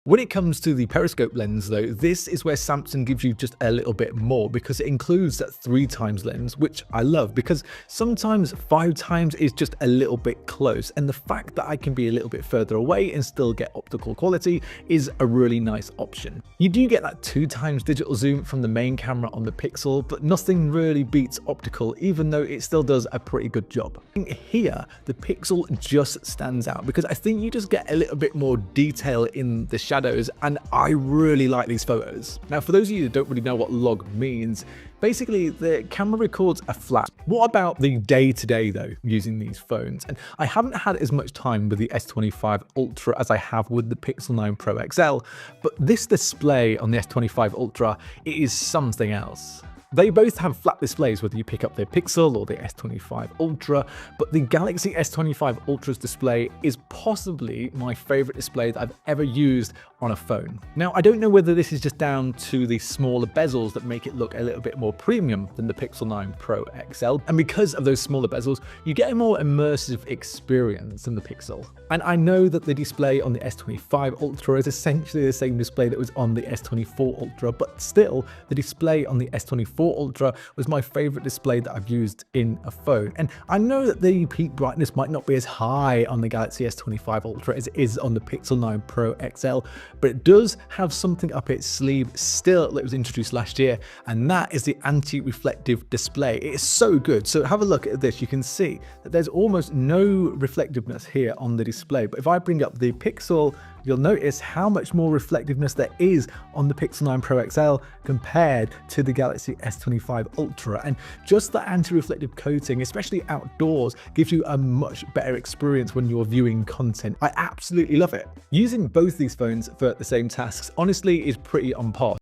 When it comes to the periscope lens though, this is where Samsung gives you just a little bit more because it includes that 3x lens, which I love because sometimes 5x is just a little bit close, and the fact that I can be a little bit further away and still get optical quality is a really nice option. You do get that 2x digital zoom from the main camera on the Pixel, but nothing really beats optical, even though it still does a pretty good job. Here, the Pixel just stands out because I think you just get a little bit more detail in the shadows, and I really like these photos. Now, for those of you who don't really know what log means, basically the camera records a flash. What about the day-to-day though, using these phones? And I haven't had as much time with the S25 Ultra as I have with the Pixel 9 Pro XL, but this display on the S25 Ultra, it is something else. They both have flat displays whether you pick up their Pixel or the S25 Ultra, but the Galaxy S25 Ultra's display is possibly my favorite display that I've ever used on a phone. Now, I don't know whether this is just down to the smaller bezels that make it look a little bit more premium than the Pixel 9 Pro XL, and because of those smaller bezels, you get a more immersive experience than the Pixel. And I know that the display on the S25 Ultra is essentially the same display that was on the S24 Ultra, but still, the display on the S24 Ultra was my favorite display that I've used in a phone. And I know that the peak brightness might not be as high on the Galaxy S25 Ultra as it is on the Pixel 9 Pro XL, but it does have something up its sleeve still that was introduced last year, and that is the anti-reflective display. It is so good. So have a look at this. You can see that there's almost no reflectiveness here on the display, but if I bring up the Pixel, you'll notice how much more reflectiveness there is on the Pixel 9 Pro XL compared to the Galaxy S25 Ultra. And just the anti-reflective coating, especially outdoors, gives you a much better experience when you're viewing content. I absolutely love it. Using both these phones for the same tasks honestly is pretty on par.